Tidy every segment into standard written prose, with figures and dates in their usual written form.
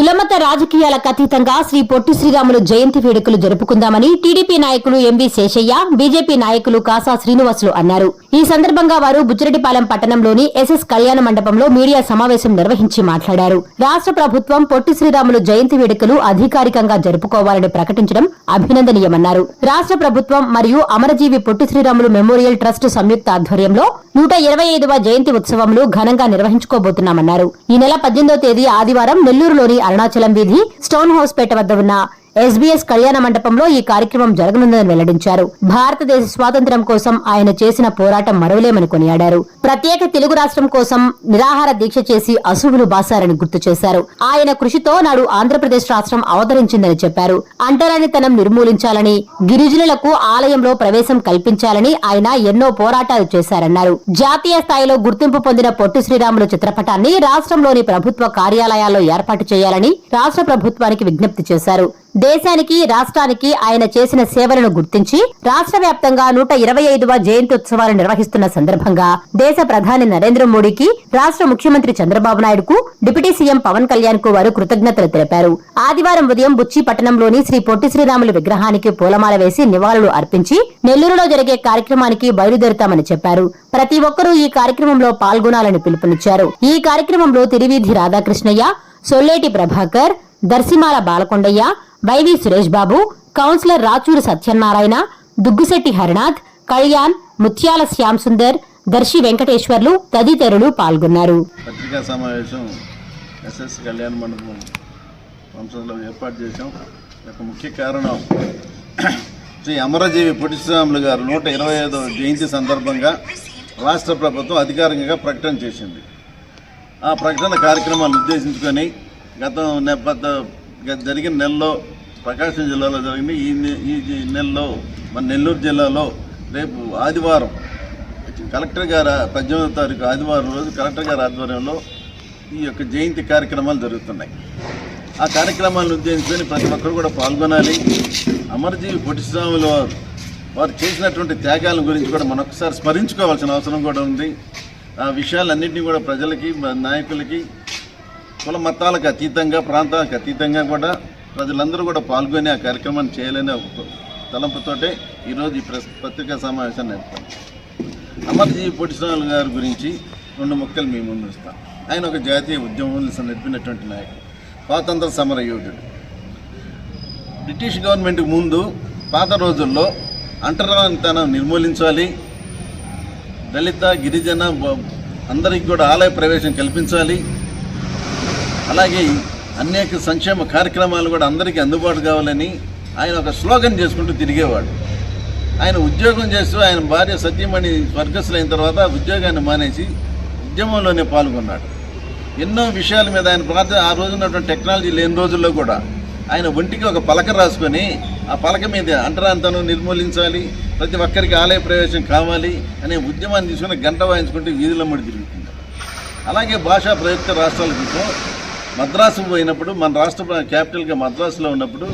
కులమత రాజకీయాలకు అతీతంగా శ్రీ పొట్టి శ్రీరాములు జయంతి వేడుకలు జరుపుకుందామని టీడీపీ నాయకులు ఎంవి శేషయ్య, బీజేపీ నాయకులు కాసా శ్రీనివాసులు అన్నారు. ఈ సందర్భంగా వారు బుచ్చిరెడ్డిపాలెం పట్టణంలోని ఎస్ఎస్ కళ్యాణ మండపంలో మీడియా సమావేశం నిర్వహించి మాట్లాడారు. రాష్ట్ర ప్రభుత్వం పొట్టి శ్రీరాములు జయంతి వేడుకలు అధికారికంగా జరుపుకోవాలని ప్రకటించడం అభినందనీయమన్నారు. రాష్ట్ర ప్రభుత్వం మరియు అమరజీవి పొట్టి శ్రీరాములు మెమోరియల్ ట్రస్ట్ సంయుక్త ఆధ్వర్యంలో 125వ జయంతి ఉత్సవములు ఘనంగా నిర్వహించుకోబోతున్నామన్నారు. ఈ నెల 18వ తేదీ ఆదివారం నెల్లూరులోని అరుణాచలం వీధి స్టోన్ హౌస్ పేట వద్ద ఉన్న ఎస్బీఎస్ కళ్యాణ మండపంలో ఈ కార్యక్రమం జరగనుందని వెల్లడించారు. భారతదేశ స్వాతంత్ర్యం కోసం ఆయన చేసిన పోరాటం మరువలేమని కొనియాడారు. ప్రత్యేక తెలుగు రాష్ట్రం కోసం నిరాహార దీక్ష చేసి అసువులు బాసారని గుర్తు చేశారు. ఆయన కృషితో నాడు ఆంధ్రప్రదేశ్ రాష్ట్రం అవతరించిందని చెప్పారు. అంటరానితనం నిర్మూలించాలని, గిరిజనులకు ఆలయంలో ప్రవేశం కల్పించాలని ఆయన ఎన్నో పోరాటాలు చేశారన్నారు. జాతీయ స్థాయిలో గుర్తింపు పొందిన పొట్టి శ్రీరాములు చిత్రపటాన్ని రాష్ట్రంలోని ప్రభుత్వ కార్యాలయాల్లో ఏర్పాటు చేయాలని రాష్ట్ర ప్రభుత్వానికి విజ్ఞప్తి చేశారు. దేశానికి, రాష్ట్రానికి ఆయన చేసిన సేవలను గుర్తించి రాష్ట్ర వ్యాప్తంగా 125వ జయంతి ఉత్సవాలు నిర్వహిస్తున్న సందర్భంగా దేశ ప్రధాని నరేంద్ర మోడీకి, రాష్ట్ర ముఖ్యమంత్రి చంద్రబాబు నాయుడుకు, డిప్యూటీ సీఎం పవన్ కళ్యాణ్ కు వారు కృతజ్ఞతలు తెలిపారు. ఆదివారం ఉదయం బుచ్చి పట్టణంలోని శ్రీ పొట్టి శ్రీరాములు విగ్రహానికి పూలమాల వేసి నివాళులు అర్పించి నెల్లూరులో జరిగే కార్యక్రమానికి బయలుదేరుతామని చెప్పారు. ప్రతి ఒక్కరూ ఈ కార్యక్రమంలో పాల్గొనాలని పిలుపునిచ్చారు. ఈ కార్యక్రమంలో తిరువీధి రాధాకృష్ణయ్య, సొల్లేటి ప్రభాకర్, దర్శిమాల బాలకొండయ్య, వైవి సురేష్ బాబు, కౌన్సిలర్ రాచూరు సత్యనారాయణ, దుగ్గుశెట్టి హరినాథ్, కళ్యాణ్, ముత్యాల శ్యామ్ సుందర్, దర్శి వెంకటేశ్వర్లు తదితరులు పాల్గొన్నారు. పత్రికా సమావేశం ఎస్ఎస్ కళ్యాణ మండపం సంస్థలో ఏర్పాటు చేశాం. ఒక ముఖ్య కారణం శ్రీ అమరజీవి పొట్టి శ్రీరాములు గారు 125వ జయంతి సందర్భంగా రాష్ట్ర ప్రభుత్వం అధికారికంగా ప్రకటన చేసింది. ఆ ప్రకటన కార్యక్రమాలను ఉద్దేశించుకొని జరిగిన నెలలో ప్రకాశం జిల్లాలో జరిగింది. ఈ నెలలో మన నెల్లూరు జిల్లాలో రేపు ఆదివారం కలెక్టర్ గారు 18వ తారీఖు ఆదివారం రోజు కలెక్టర్ గారి ఆధ్వర్యంలో ఈ యొక్క జయంతి కార్యక్రమాలు జరుగుతున్నాయి. ఆ కార్యక్రమాలను ఉద్దేశించుకొని ప్రతి ఒక్కరు కూడా పాల్గొనాలి. అమరజీవి పొట్టి శ్రీరాములు వారు చేసినటువంటి త్యాగాల గురించి కూడా మనొకసారి స్మరించుకోవాల్సిన అవసరం కూడా ఉంది. ఆ విషయాలన్నింటినీ కూడా ప్రజలకి, నాయకులకి, కుల మతాలకు అతీతంగా, ప్రాంతాలకు అతీతంగా కూడా ప్రజలందరూ కూడా పాల్గొని ఆ కార్యక్రమాన్ని చేయాలనే తలంపుతోటే ఈరోజు ఈ పత్రికా సమావేశాన్ని నేర్పాను. అమరజీవి పొట్టి శ్రీరాములు గారి గురించి 2 ముక్కలు మీ ముందు ఇస్తాం. ఆయన ఒక జాతీయ ఉద్యమంలో నడిపినటువంటి నాయకుడు, స్వాతంత్ర సమర యోధుడు. బ్రిటిష్ గవర్నమెంట్కి ముందు పాత రోజుల్లో అంటరానితనం నిర్మూలించాలి, దళిత, గిరిజన అందరికీ కూడా ఆలయ ప్రవేశం కల్పించాలి, అలాగే అనేక సంక్షేమ కార్యక్రమాలు కూడా అందరికీ అందుబాటు కావాలని ఆయన ఒక స్లోగన్ చేసుకుంటూ తిరిగేవాడు. ఆయన ఉద్యోగం చేస్తూ ఆయన భార్య సతీమణి స్వర్గస్థులైన తర్వాత ఉద్యోగాన్ని మానేసి ఉద్యమంలోనే పాల్గొన్నాడు. ఎన్నో విషయాల మీద ఆయన ఆ రోజున్నటువంటి టెక్నాలజీ లేని రోజుల్లో కూడా ఆయన ఒంటికి ఒక పలక రాసుకొని ఆ పలక మీద అంటరానితనం నిర్మూలించాలి, ప్రతి ఒక్కరికి ఆలయ ప్రవేశం కావాలి అనే ఉద్యమాన్ని తీసుకుని గంట వాయించుకుంటూ వీధులమ్మడి తిరుగుతుంది. అలాగే భాషా ప్రయుక్త రాష్ట్రాల కోసం మద్రాసు పోయినప్పుడు, మన రాష్ట్ర క్యాపిటల్గా మద్రాసులో ఉన్నప్పుడు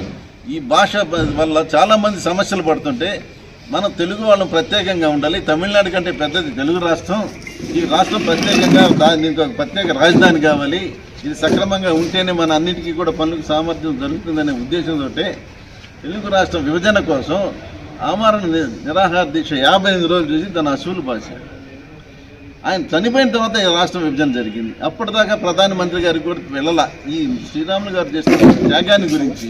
ఈ భాష వల్ల చాలామంది సమస్యలు పడుతుంటే మనం తెలుగు వాళ్ళం ప్రత్యేకంగా ఉండాలి, తమిళనాడు కంటే పెద్దది తెలుగు రాష్ట్రం, ఈ రాష్ట్రం ప్రత్యేకంగా దీనికి ఒక ప్రత్యేక రాజధాని కావాలి, ఇది సక్రమంగా ఉంటేనే మన అన్నిటికీ కూడా పనులకు సామర్థ్యం జరుగుతుందనే ఉద్దేశంతో తెలుగు రాష్ట్ర విభజన కోసం ఆమరణ నిరాహార దీక్ష 58 రోజులు చేసి తన అసువులు బాసాడు. ఆయన చనిపోయిన తర్వాత ఈ రాష్ట్ర విభజన జరిగింది. అప్పటిదాకా ప్రధానమంత్రి గారికి కూడా వెళ్ళాల ఈ శ్రీరాములు గారు చేసిన త్యాగాన్ని గురించి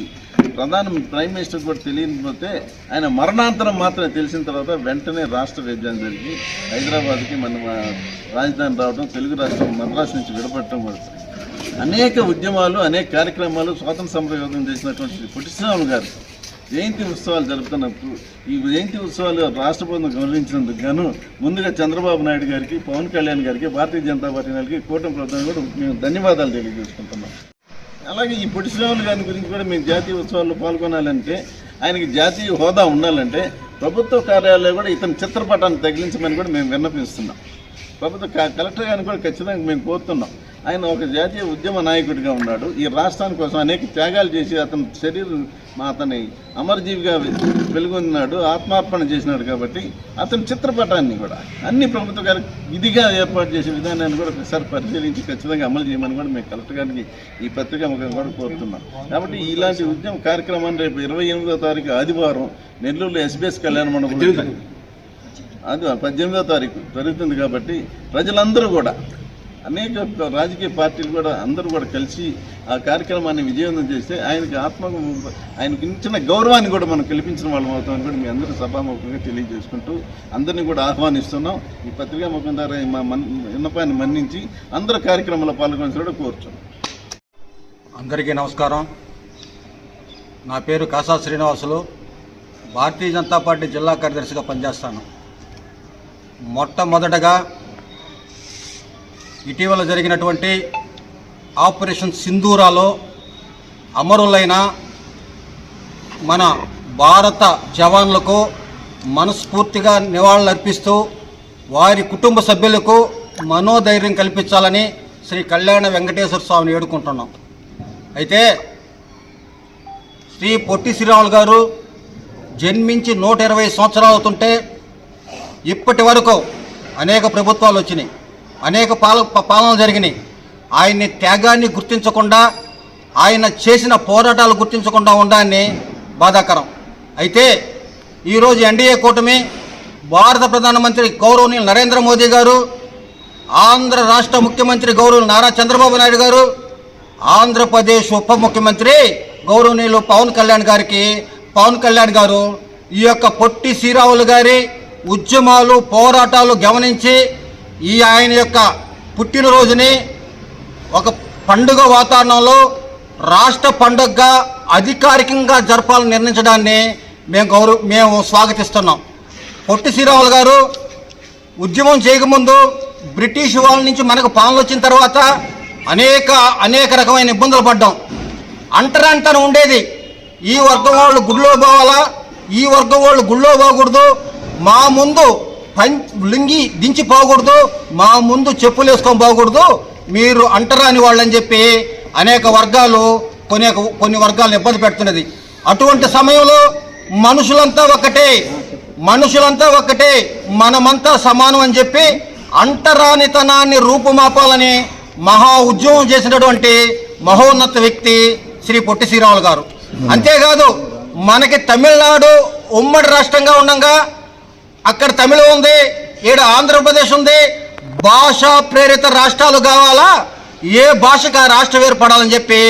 ప్రైమ్ మినిస్టర్ కూడా తెలియకపోతే ఆయన మరణాంతరం మాత్రమే తెలిసిన తర్వాత వెంటనే రాష్ట్ర విభజన జరిగి హైదరాబాద్కి మన రాజధాని రావడం, తెలుగు రాష్ట్రం మద్రాసు నుంచి విడపడటం పడుతుంది. అనేక ఉద్యమాలు, అనేక కార్యక్రమాలు, స్వాతంత్ర సమర యోధం చేసినటువంటి పొట్టి శ్రీరాములు గారు జయంతి ఉత్సవాలు జరుపుతున్నప్పుడు ఈ జయంతి ఉత్సవాలు రాష్ట్ర ప్రభుత్వం గౌరవించినందుకు గాను ముందుగా చంద్రబాబు నాయుడు గారికి, పవన్ కళ్యాణ్ గారికి, భారతీయ జనతా పార్టీ నాయకులకి, కూటమి ప్రభుత్వం కూడా మేము ధన్యవాదాలు తెలియజేసుకుంటున్నాం. అలాగే ఈ పొట్టి శ్రీరాములు గారి గురించి కూడా మేము జాతీయ ఉత్సవాల్లో పాల్గొనాలంటే, ఆయనకి జాతీయ హోదా ఉండాలంటే ప్రభుత్వ కార్యాలయాల్లో కూడా ఇతని చిత్రపటాన్ని తగిలించమని కూడా మేము విన్నపిస్తున్నాం. ప్రభుత్వ కలెక్టర్ గారిని కూడా ఖచ్చితంగా మేము కోరుతున్నాం. ఆయన ఒక జాతీయ ఉద్యమ నాయకుడిగా ఉన్నాడు. ఈ రాష్ట్రాని కోసం అనేక త్యాగాలు చేసి అతని శరీరం అతని అమరజీవిగా వెలుగొందినాడు, ఆత్మార్పణ చేసినాడు. కాబట్టి అతని చిత్రపటాన్ని కూడా అన్ని ప్రభుత్వ గారికి ఇదిగా ఏర్పాటు చేసే విధానాన్ని కూడా ఒకసారి పరిశీలించి ఖచ్చితంగా అమలు చేయమని కూడా మేము కలెక్టర్ గారికి ఈ పత్రికా ముఖంగా కూడా కోరుతున్నాం. కాబట్టి ఇలాంటి ఉద్యమ కార్యక్రమాన్ని రేపు 28వ తారీఖు ఆదివారం నెల్లూరులో SBS కళ్యాణ మండపం అది 18వ తారీఖు జరుగుతుంది. కాబట్టి ప్రజలందరూ కూడా అనేక రాజకీయ పార్టీలు కూడా అందరూ కూడా కలిసి ఆ కార్యక్రమాన్ని విజయవంతం చేస్తే ఆయనకు ఇచ్చిన గౌరవాన్ని కూడా మనం కల్పించిన వాళ్ళం అవుతామని కూడా మీ అందరూ సభాముఖంగా తెలియజేసుకుంటూ అందరినీ కూడా ఆహ్వానిస్తున్నాం. ఈ పత్రికా ముఖం ద్వారా మా విన్నపాన్ని మన్నించి అందరూ కార్యక్రమంలో పాల్గొనాల్సి కోరుతున్నాం. అందరికీ నమస్కారం. నా పేరు కాసా శ్రీనివాసులు. భారతీయ జనతా పార్టీ జిల్లా కార్యదర్శిగా పనిచేస్తాను. మొట్టమొదటగా ఇటీవల జరిగినటువంటి ఆపరేషన్ సింధూరాలో అమరులైన మన భారత జవాన్లకు మనస్ఫూర్తిగా నివాళులర్పిస్తూ వారి కుటుంబ సభ్యులకు మనోధైర్యం కల్పించాలని శ్రీ కళ్యాణ వెంకటేశ్వర స్వామిని వేడుకుంటున్నాం. అయితే శ్రీ పొట్టి శ్రీరాములు గారు జన్మించి 120 సంవత్సరాలు అవుతుంటే ఇప్పటి వరకు అనేక ప్రభుత్వాలు వచ్చినాయి, అనేక పాలనలు జరిగినాయి. ఆయన్ని త్యాగాన్ని గుర్తించకుండా, ఆయన చేసిన పోరాటాలు గుర్తించకుండా ఉండడాన్ని బాధాకరం. అయితే ఈరోజు ఎన్డీఏ కూటమి, భారత ప్రధానమంత్రి గౌరవనీయులు నరేంద్ర మోదీ గారు, ఆంధ్ర రాష్ట్ర ముఖ్యమంత్రి గౌరవనీయులు నారా చంద్రబాబు నాయుడు గారు, ఆంధ్రప్రదేశ్ ఉప ముఖ్యమంత్రి గౌరవనీయులు పవన్ కళ్యాణ్ గారు ఈ యొక్క పొట్టి శ్రీరాములు గారి ఉద్యమాలు పోరాటాలు గమనించి ఆయన యొక్క పుట్టినరోజుని ఒక పండుగ వాతావరణంలో రాష్ట్ర పండుగగా అధికారికంగా జరపాలని నిర్ణయించడాన్ని మేము స్వాగతిస్తున్నాం. పొట్టి శ్రీరాములు గారు ఉద్యమం చేయకముందు బ్రిటిష్ వాళ్ళ నుంచి మనకు పాలన వచ్చిన తర్వాత అనేక రకమైన ఇబ్బందులు పడ్డాం. అంటరాంటన ఉండేది. ఈ వర్గం వాళ్ళు గుడిలో పోవాలా, ఈ వర్గం వాళ్ళు గుడిలో పోకూడదు, మా ముందు లింగి దించి పోకూడదు, మా ముందు చెప్పులు వేసుకొని పోకూడదు, మీరు అంటరాని వాళ్ళని చెప్పి అనేక వర్గాలు కొన్ని వర్గాలను ఇబ్బంది పెడుతున్నది. అటువంటి సమయంలో మనుషులంతా ఒక్కటే, మనమంతా సమానం అని చెప్పి అంటరానితనాన్ని రూపుమాపాలని మహా ఉద్యమం చేసినటువంటి మహోన్నత వ్యక్తి శ్రీ పొట్టి శ్రీరాములు గారు. అంతేకాదు మనకి తమిళనాడు ఉమ్మడి రాష్ట్రంగా ఉండగా అక్కడ తమిళం ఉంది, ఈడ ఆంధ్రప్రదేశ్ ఉంది. భాషా ప్రేరిత రాష్ట్రాలు కావాలా, ఏ భాషకు ఆ రాష్ట్రం ఏర్పడాలని చెప్పి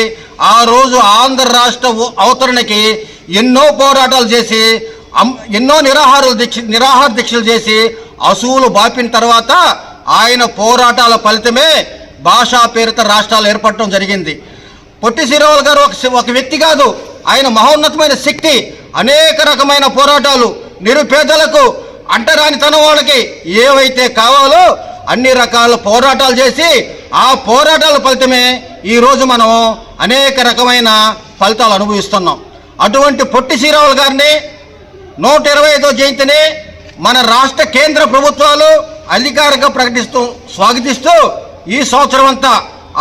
ఆ రోజు ఆంధ్ర రాష్ట్ర అవతరణకి ఎన్నో పోరాటాలు చేసి ఎన్నో నిరాహార దీక్షలు చేసి అసూలు బాపిన తర్వాత ఆయన పోరాటాల ఫలితమే భాషా ప్రేరిత రాష్ట్రాలు ఏర్పడటం జరిగింది. పొట్టి శ్రీరాములు గారు ఒక వ్యక్తి కాదు, ఆయన మహోన్నతమైన శక్తి. అనేక రకమైన పోరాటాలు, నిరుపేదలకు అంటరానితనం వాళ్ళకి ఏవైతే కావాలో అన్ని రకాల పోరాటాలు చేసి ఆ పోరాటాల ఫలితమే ఈరోజు మనం అనేక రకమైన ఫలితాలు అనుభవిస్తున్నాం. అటువంటి పొట్టి శ్రీరాములు గారిని 125వ జయంతిని మన రాష్ట్ర కేంద్ర ప్రభుత్వాలు అధికారికంగా స్వాగతిస్తూ ఈ సంవత్సరం అంతా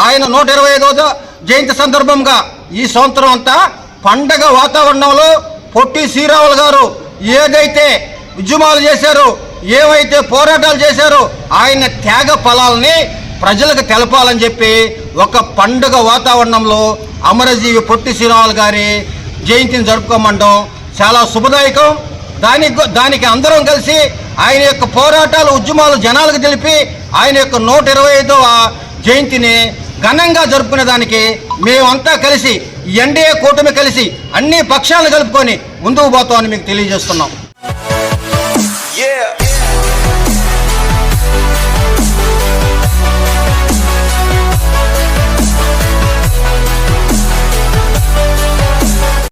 ఆయన 125వ జయంతి సందర్భంగా ఈ సంవత్సరం అంతా పండగ వాతావరణంలో పొట్టి శ్రీరాములు గారు ఏదైతే ఉద్యమాలు చేశారో, ఏవైతే పోరాటాలు చేశారో ఆయన త్యాగ ఫలాలని ప్రజలకు తెలపాలని చెప్పి ఒక పండుగ వాతావరణంలో అమరజీవి పొట్టి శ్రీరాములు గారి జయంతిని జరుపుకోమంటాం చాలా శుభదాయకం. దానికి అందరం కలిసి ఆయన యొక్క పోరాటాలు ఉద్యమాలు జనాలకు తెలిపి ఆయన యొక్క 125వ జయంతిని ఘనంగా జరుపుకునే దానికి మేమంతా కలిసి ఎన్డీఏ కూటమి కలిసి అన్ని పక్షాలను కలుపుకొని ముందుకు పోతామని మీకు తెలియజేస్తున్నాం.